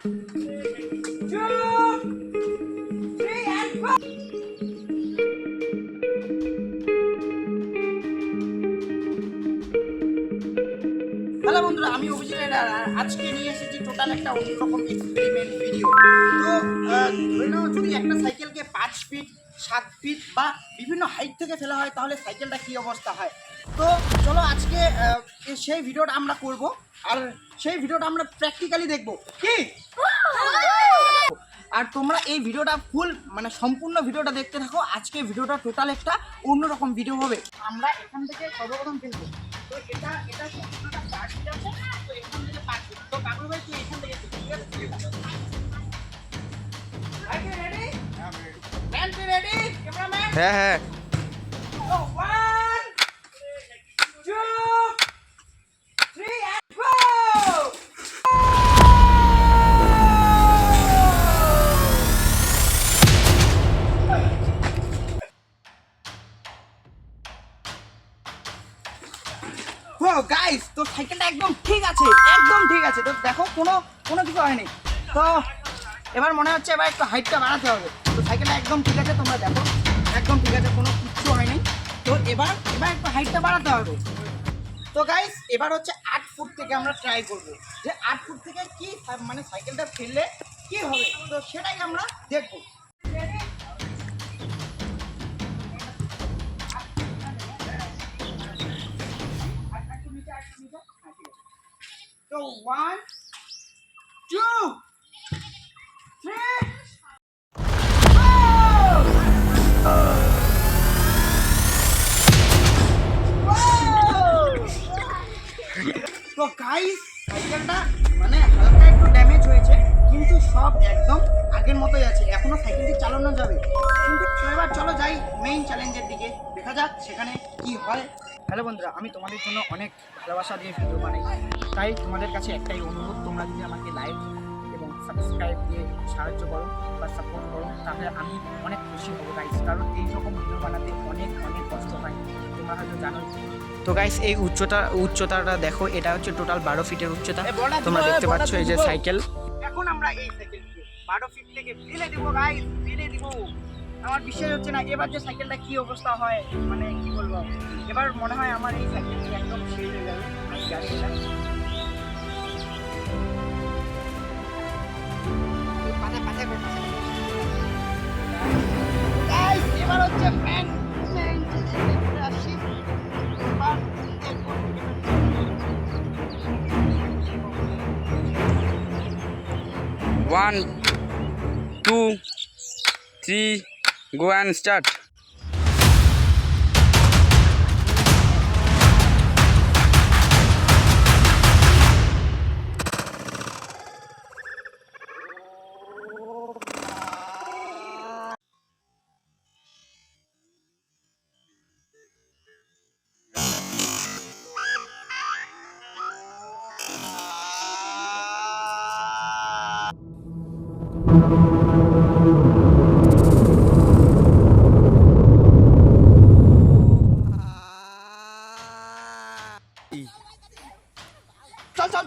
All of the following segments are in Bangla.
হ্যালো বন্ধুরা, আমি অভিজিৎ। আজকে নিয়ে এসেছি টোটাল একটা অন্যরকম এক্সপেরিমেন্ট ভিডিও। তো ধরে নাও, যদি একটা সাইকেলকে 5 ফিট 7 ফিট বা বিভিন্ন হাইট থেকে ফেলা হয় তাহলে সাইকেলটা কী অবস্থা হয়। তো চলো আজকে সেই ভিডিওটা আমরা করব, আর সেই ভিডিওটা আমরা প্র্যাকটিক্যালি দেখবো কি। আর তোমরা এই ভিডিওটা ফুল মানে সম্পূর্ণ ভিডিওটা দেখতে থাকো। আজকে ভিডিওটা টোটাল একটা অন্যরকম ভিডিও হবে। আমরা এখান থেকে সর্বপ্রথম ফেলবো। তো এটা সম্পূর্ণটা পার্ট আছে। তো এখান থেকে পার্ট। তো কাকুর ভাই তুই এখান থেকে ঠিক আছে? ভাই কি রেডি? ম্যান তুই রেডি? ক্যামেরাম্যান? হ্যাঁ হ্যাঁ। তো 1 2 3 and go! ও গাইস, তো সাইকেলটা একদম ঠিক আছে, একদম ঠিক আছে। তো দেখো কোনো কিছু হয়নি। তো এবার মনে হচ্ছে এবার একটু হাইটটা বাড়াতে হবে। তো সাইকেলটা একদম ঠিক আছে, তোমরা দেখো একদম ঠিক আছে, কোনো কিচ্ছু হয়নি। তো এবার একটু হাইটটা বাড়াতে হবে। তো গাইস, এবার হচ্ছে 8 ফুট থেকে আমরা ট্রাই করব যে 8 ফুট থেকে কি মানে সাইকেলটা ফেললে কি হবে। তো সেটাই আমরা দেখবো। তো 1 2 3 তো গাইস, সাইকেলটা মানে হালকা একটু ড্যামেজ হয়েছে, কিন্তু সব একদম আগের মতোই আছে। এখনো সাইকেলটি চালানো যাবে। কিন্তু এবার চলো যাই মেইন চ্যালেঞ্জের দিকে, দেখা যাক সেখানে কি হয়। হ্যালো বন্ধুরা, আমি তোমাদের জন্য অনেক ভালোবাসা দিয়ে ভিডিও বানাই, তাই তোমাদের কাছে একটাই অনুরোধ, তোমরা যদি আমাকে লাইক এবং সাবস্ক্রাইব দিয়ে সাহায্য করো বা সাপোর্ট করো তাহলে আমি অনেক খুশি হবো গাইস। কারণ এই রকম ভিডিও বানাতে অনেক কষ্ট হয়, তোমরা হয়তো জানোই। তো গাইস, এই উচ্চতাটা দেখো, এটা হচ্ছে টোটাল 12 ফিটের উচ্চতা। তোমরা দেখতে পাচ্ছ এই যে সাইকেল। এখন আমরা এই সাইকেলকে 12 ফিট থেকে ফেলে দেবো গাইস, ফেলে দিব। আমার বিশ্বাস হচ্ছে না এবার যে সাইকেলটা কি অবস্থা হয়, মানে কি বলবো। এবার মনে হয় আমার এই সাইকেলটি একদম শেষ হয়ে যাবে। আমি জানি না এবার হচ্ছে আসি। 1 2 3 go and start.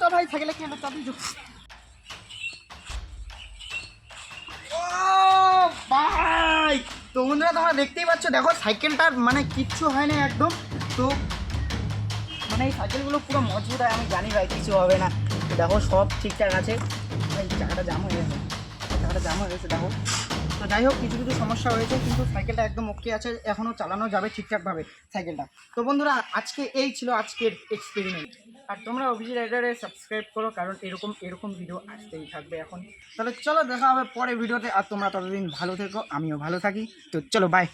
চল ভাই, সাইকেলে কি হলো, চল ও ভাই। তো বন্ধুরা, তোমরা দেখতেই পাচ্ছ, দেখো সাইকেলটার মানে কিচ্ছু হয় না একদম। তো মানে এই সাইকেলগুলো পুরো মজবুত হয়, আমি জানি ভাই কিছু হবে না। তো দেখো সব ঠিকঠাক আছে। ভাই চাকাটা জাম হয়ে গেছে, দেখো। তো যাই হোক, কিছু সমস্যা হয়েছে, কিন্তু সাইকেলটা একদম ওকে আছে, এখনও চালানো যাবে ঠিকঠাকভাবে সাইকেলটা। তো বন্ধুরা, আজকে এই ছিল আজকের এক্সপেরিমেন্ট। আর তোমরা অভিজিৎ রাইডারে সাবস্ক্রাইব করো, কারণ এরকম ভিডিও আসতেই থাকবে এখন। তাহলে চলো দেখা হবে পরে ভিডিওতে। আর তোমরা ততদিন ভালো থেকো, আমিও ভালো থাকি। তো চলো বাই।